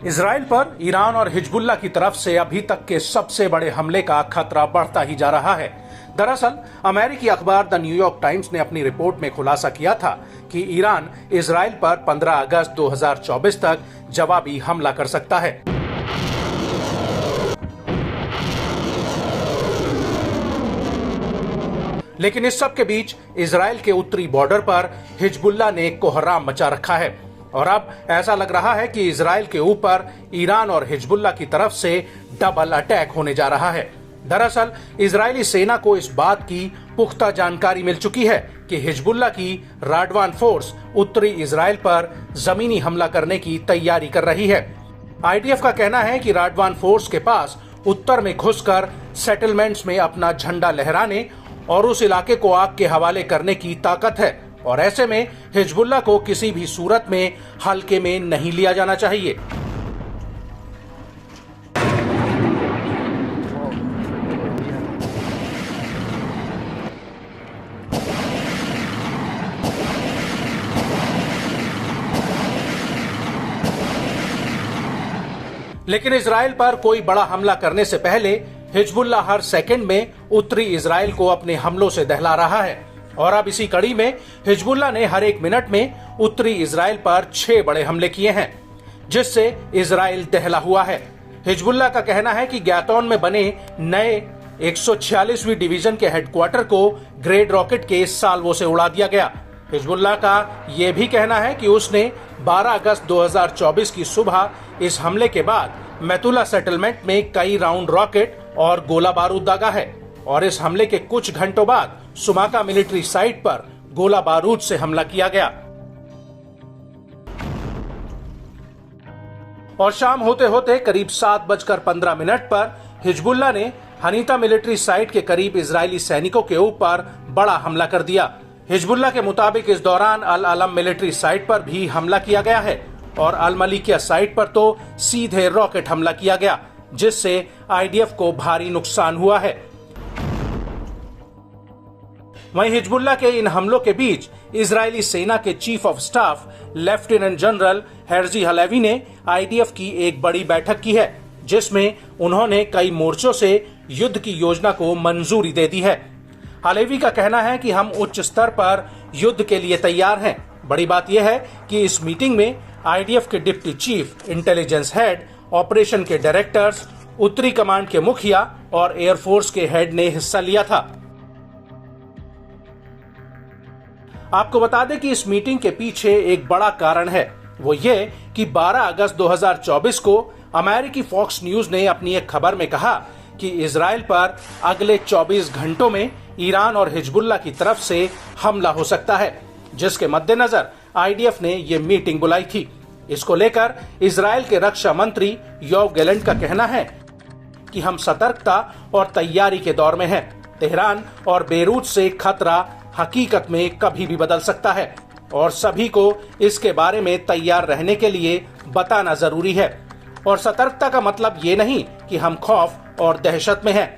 Israel पर Iran और Hezbollah की तरफ से अभी तक के सबसे बड़े हमले का खतरा बढ़ता ही जा रहा है। दरअसल अमेरिकी अखबार द न्यूयॉर्क टाइम्स ने अपनी रिपोर्ट में खुलासा किया था कि ईरान इजराइल पर 15 अगस्त 2024 तक जवाबी हमला कर सकता है। लेकिन इस सब के बीच इजराइल के उत्तरी बॉर्डर पर हिजबुल्लाह ने कोहराम मचा रखा है और अब ऐसा लग रहा है कि इजराइल के ऊपर ईरान और हिजबुल्लाह की तरफ से डबल अटैक होने जा रहा है। दरअसल इजरायली सेना को इस बात की पुख्ता जानकारी मिल चुकी है कि हिजबुल्लाह की राडवान फोर्स उत्तरी इजराइल पर जमीनी हमला करने की तैयारी कर रही है। आईडीएफ का कहना है कि राडवान फोर्स के पास उत्तर में घुसकर सेटलमेंट्स में अपना झंडा लहराने और उस इलाके को आग के हवाले करने की ताकत है और ऐसे में हिजबुल्लाह को किसी भी सूरत में हल्के में नहीं लिया जाना चाहिए। लेकिन इजराइल पर कोई बड़ा हमला करने से पहले हिजबुल्लाह हर सेकंड में उत्तरी इजराइल को अपने हमलों से दहला रहा है और अब इसी कड़ी में हिजबुल्लाह ने हर एक मिनट में उत्तरी इजराइल पर 6 बड़े हमले किए हैं, जिससे इजराइल दहला हुआ है। हिजबुल्लाह का कहना है कि गैतौन में बने नए 146वीं डिवीजन के हेडक्वार्टर को ग्रेड रॉकेट के साल्वो से उड़ा दिया गया। हिजबुल्लाह का यह भी कहना है कि उसने 12 अगस्त 2024 की सुबह इस हमले के बाद मैतुला सेटलमेंट में कई राउंड रॉकेट और गोला बारूद दागा है और इस हमले के कुछ घंटों बाद सुमाका मिलिट्री साइट पर गोला बारूद से हमला किया गया। और शाम होते होते करीब 7:15 पर हिजबुल्लाह ने हनीता मिलिट्री साइट के करीब इजरायली सैनिकों के ऊपर बड़ा हमला कर दिया। हिजबुल्लाह के मुताबिक इस दौरान अल अलम मिलिट्री साइट पर भी हमला किया गया है और अल मलिकिया साइट पर तो सीधे रॉकेट हमला किया गया, जिससे आईडीएफ को भारी नुकसान हुआ है। वहीं हिजबुल्लाह के इन हमलों के बीच इजरायली सेना के chief of staff lieutenant general Herzi Halevi ने आईडीएफ की एक बड़ी बैठक की है, जिसमें उन्होंने कई मोर्चों से युद्ध की योजना को मंजूरी दे दी है। हलेवी का कहना है कि हम उच्च स्तर पर युद्ध के लिए तैयार हैं। बड़ी बात यह है कि इस मीटिंग में आईडीएफ के deputy chief, intelligence head, operation के डायरेक्टर्स, उत्तरी कमांड के मुखिया और एयरफोर्स के हेड ने हिस्सा लिया था। आपको बता दें कि इस मीटिंग के पीछे एक बड़ा कारण है, वो ये कि 12 अगस्त 2024 को अमेरिकी फॉक्स न्यूज ने अपनी एक खबर में कहा कि इजराइल पर अगले 24 घंटों में ईरान और हिजबुल्लाह की तरफ से हमला हो सकता है, जिसके मद्देनजर आईडीएफ ने ये मीटिंग बुलाई थी। इसको लेकर इजराइल के रक्षा मंत्री योव गैलेंट का कहना है कि हम सतर्कता और तैयारी के दौर में हैं। तेहरान और बेरूत से खतरा हकीकत में कभी भी बदल सकता है और सभी को इसके बारे में तैयार रहने के लिए बताना जरूरी है। और सतर्कता का मतलब ये नहीं कि हम खौफ और दहशत में हैं।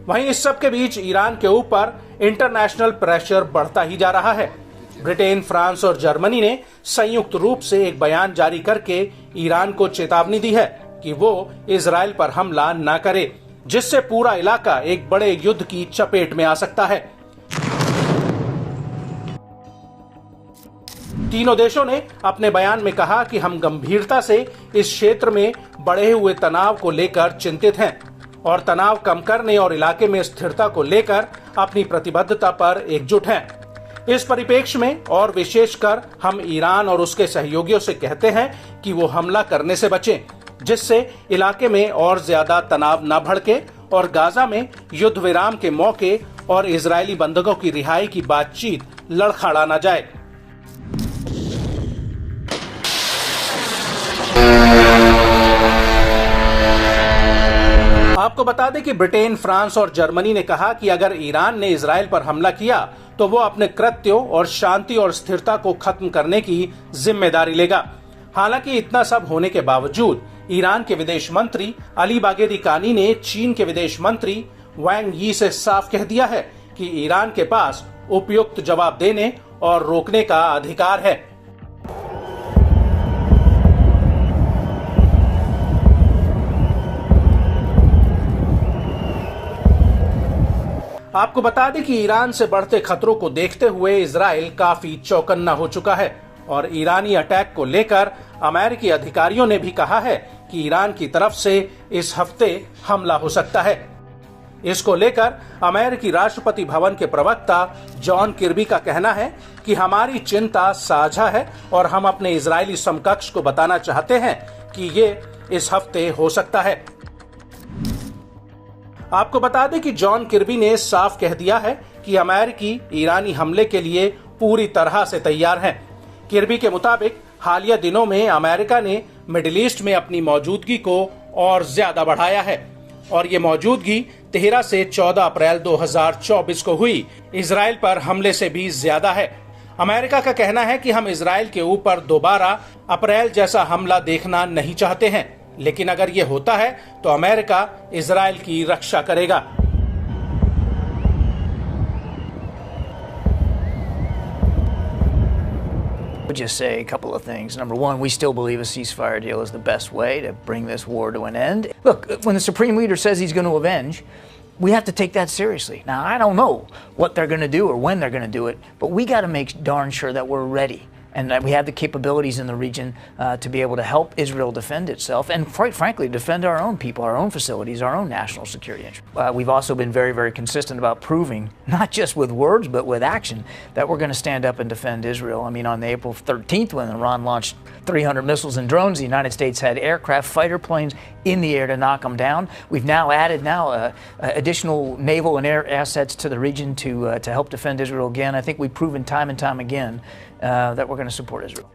वहीं इस सब के बीच ईरान के ऊपर इंटरनेशनल प्रेशर बढ़ता ही जा रहा है। ब्रिटेन, फ्रांस और जर्मनी ने संयुक्त रूप से एक बयान जारी करके ईरान को चेतावनी दी है कि वो इजराइल पर हमला न करे, जिससे पूरा इलाका एक बड़े युद्ध की चपेट में आ सकता है। तीनों देशों ने अपने बयान में कहा कि हम गंभीरता से इस क्षेत्र में बढ़े हुए तनाव को लेकर चिंतित हैं और तनाव कम करने और इलाके में स्थिरता को लेकर अपनी प्रतिबद्धता पर एकजुट हैं। इस परिप्रेक्ष्य में और विशेषकर हम ईरान और उसके सहयोगियों से कहते हैं कि वो हमला करने से बचें, जिससे इलाके में और ज्यादा तनाव न भड़के और गाजा में युद्ध विराम के मौके और इजरायली बंधकों की रिहाई की बातचीत लड़खड़ा न जाए। आपको बता दें कि ब्रिटेन, फ्रांस और जर्मनी ने कहा कि अगर ईरान ने इजराइल पर हमला किया तो वो अपने कृत्यों और शांति और स्थिरता को खत्म करने की जिम्मेदारी लेगा। हालांकि इतना सब होने के बावजूद ईरान के विदेश मंत्री अली बागेरी कानी ने चीन के विदेश मंत्री वांग यी से साफ कह दिया है कि ईरान के पास उपयुक्त जवाब देने और रोकने का अधिकार है। आपको बता दें कि ईरान से बढ़ते खतरों को देखते हुए इजराइल काफी चौकन्ना हो चुका है और ईरानी अटैक को लेकर अमेरिकी अधिकारियों ने भी कहा है कि ईरान की तरफ से इस हफ्ते हमला हो सकता है। इसको लेकर अमेरिकी राष्ट्रपति भवन के प्रवक्ता जॉन किर्बी का कहना है कि हमारी चिंता साझा है और हम अपने इजरायली समकक्ष को बताना चाहते हैं कि ये इस हफ्ते हो सकता है। आपको बता दें कि जॉन किर्बी ने साफ कह दिया है कि अमेरिकी ईरानी हमले के लिए पूरी तरह से तैयार हैं। किर्बी के मुताबिक हालिया दिनों में अमेरिका ने मिडिल ईस्ट में अपनी मौजूदगी को और ज्यादा बढ़ाया है और ये मौजूदगी 13 से 14 अप्रैल 2024 को हुई इजराइल पर हमले से भी ज्यादा है। अमेरिका का कहना है कि हम इजराइल के ऊपर दोबारा अप्रैल जैसा हमला देखना नहीं चाहते हैं, लेकिन अगर ये होता है तो अमेरिका इजराइल की रक्षा करेगा। Just say a couple of things. Number one, we still believe a ceasefire deal is the best way to bring this war to an end. Look, when the Supreme Leader says he's going to avenge, we have to take that seriously. Now, I don't know what they're going to do or when they're going to do it, but we got to make darn sure that we're ready and that we have the capabilities in the region to be able to help Israel defend itself and, quite frankly, defend our own people, our own facilities, our own national security interests. We've also been very, very consistent about proving, not just with words, but with action, that we're going to stand up and defend Israel. I mean, on April 13th, when Iran launched 300 missiles and drones, the United States had aircraft, fighter planes in the air to knock them down. We've now added additional naval and air assets to the region to help defend Israel again. I think we've proven time and time again that we're going to support Israel.